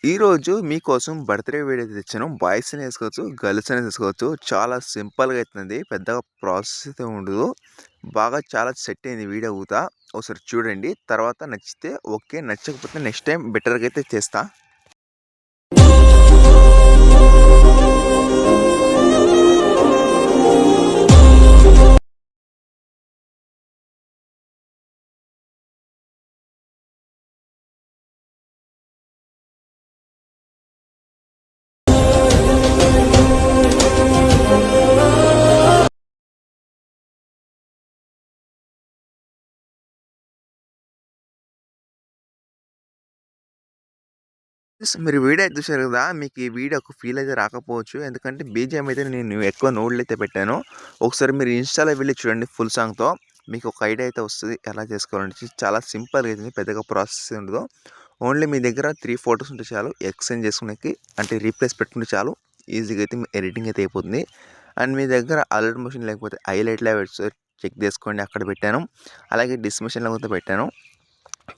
ఈరోజు మీకోసం birthday video అయితే తెచ్చాను. బాయ్స్ అయినా ఏసుకోవచ్చు, గర్ల్స్ అయినా ఏసుకోవచ్చు. చాలా సింపుల్‌గా అయితుంది. పెద్దగా ప్రాసెస్ అయితే ఉండదు. బాగా చాలా సెట్ అయింది వీడియో ఊత. ఒకసారి చూడండి. తర్వాత నచ్చితే ఓకే. నచ్చకపోతే నెక్స్ట్ టైం బెటర్‌గా అయితే చేస్తా. మీరు వీడియో అయితే చూసారు కదా! మీకు ఈ వీడియో ఒక ఫీల్ అయితే రాకపోవచ్చు. ఎందుకంటే బీజీఎం అయితే నేను ఎక్కువ నోడ్లు అయితే పెట్టాను. ఒకసారి మీరు ఇన్‌స్టాలో వెళ్లి చూడండి ఫుల్ సాంగ్‌తో. మీకు ఒక ఐడియా అయితే వస్తది. ఎలా చేసుకోవాలని. చాలా సింపుల్‌గా అయితుంది. పెద్దగా ప్రాసెస్ ఉండదు. ఓన్లీ మీ దగ్గర 3 ఫోటోస్ ఉంటే చాలు. ఎక్స్‌చేంజ్ చేసుకునేకి అంటే రీప్లేస్ పెట్టుకుంటే చాలు. ఈజీగా అయితే ఎడిటింగ్ అయితే అయిపోతుంది. అండ్ మీ దగ్గర అలర్ట్ మోషన్ లేకపోతే హైలైట్ లెవెల్స్ చెక్ చేసుకోండి. అక్కడ పెట్టాను. అలాగే డిస్మిషన్‌లో కూడా పెట్టాను.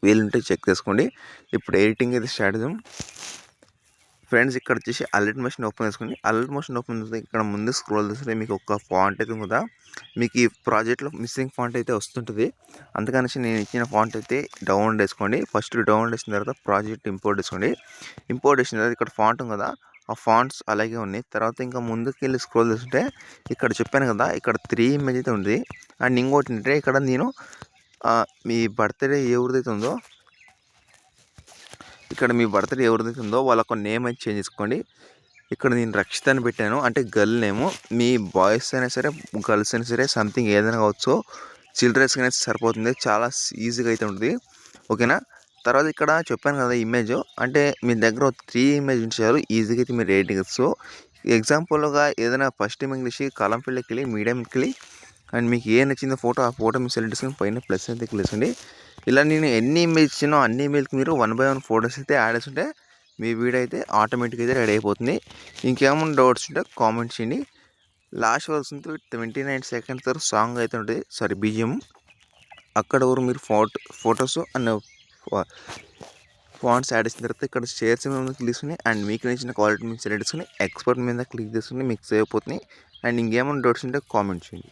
వీలుంటే చెక్ చేసుకోండి. ఇప్పుడు ఎడిటింగ్ అయితే స్టార్ట్ చేద్దాం. ఫ్రెండ్స్ ఇక్కడ వచ్చేసి అలర్ట్ మోషన్ ఓపెన్ చేసుకోండి. అలర్ట్ మోషన్ ఓపెన్ చేస్తే ఇక్కడ ముందు స్క్రోల్ చేస్తే మీకు ఒక ఫాంట్ అయితే ఉంది కదా! మీకు ఈ ప్రాజెక్ట్‌లో మిస్సింగ్ ఫాంట్ అయితే వస్తుంటది. అందుకనేసి నేను ఇచ్చిన ఫాంట్ అయితే డౌన్లోడ్ చేసుకోండి. ఫస్ట్ డౌన్లోడ్ చేసిన తర్వాత ప్రాజెక్ట్ ఇంపోర్ట్ చేసుకోండి. ఇంపోర్ట్ చేసిన తర్వాత ఇక్కడ ఫాంట్ ఉంది కదా! ఆ ఫాంట్స్ అలాగే ఉన్నాయి. తర్వాత ఇంకా ముందుకెళ్ళి స్క్రోల్ చేస్తుంటే ఇక్కడ చెప్పాను కదా! ఇక్కడ 3 ఇమేజ్ అయితే ఉంది. అండ్ ఇంకోటి ఏంటంటే ఇక్కడ నేను మీ బర్త్‌డే ఎవరిదైతే ఉందో ఇక్కడ మీ బర్త్‌డే ఎవరిదైతే ఉందో వాళ్ళ ఒక నేమ్ అయితే చేంజ్ చేసుకోండి. ఇక్కడ నేను రక్షిత అని పెట్టాను. అంటే గర్ల్ నేము. మీ బాయ్స్ అయినా సరే, గర్ల్స్ అయినా సరే సంథింగ్ ఏదైనా కావచ్చు. చిల్డ్రన్స్‌కి అయితే సరిపోతుంది. చాలా ఈజీగా అయితే ఉంటుంది. ఓకేనా? తర్వాత ఇక్కడ చెప్పాను కదా ఇమేజ్. అంటే మీ దగ్గర 3 ఇమేజ్ ఉంటే చాలు. ఈజీగా అయితే మీరు రేటింగ్ సో ఎగ్జాంపుల్‌గా ఏదైనా ఫస్ట్ ఇంగ్లీష్ కాలం ఫీల్డ్‌కెళ్ళి మీడియంకెళ్ళి అండ్ మీకు ఏ నచ్చిందో ఫోటో ఆ ఫోటో మీరు సెలెక్ట్ చేసుకొని పైన ప్లస్ అయితే క్లిక్ చేయండి. ఇలా నేను ఎన్ని ఇమేజ్ ఇచ్చినో అన్ని ఇమేజ్‌కి మీరు 1 బై 1 ఫోటోస్ అయితే యాడ్ చేసుంటే మీ వీడియో అయితే ఆటోమేటిక్‌గా అయితే రెడీ అయిపోతుంది. ఇంకేమైనా డౌట్స్ ఉంటే కామెంట్ చేయండి. లాస్ట్ వరకు 29 సెకండ్స్ వరకు సాంగ్ అయితే ఉంటుంది. Sorry BGM. అక్కడ వరకు మీరు ఫోటోస్ అండ్ ఫాంట్స్ యాడ్ చేసిన తర్వాత ఇక్కడ షేర్స్ మీద క్లిక్ చేసుకొని అండ్ మీకు నచ్చిన క్వాలిటీ మీద సెలెక్ట్ చేసుకొని ఎక్స్‌పోర్ట్ మీద క్లిక్ చేసుకొని మీకు సేవ్ అయిపోతుంది. అండ్ ఇంకేమైనా డౌట్స్ ఉంటే కామెంట్ చేయండి.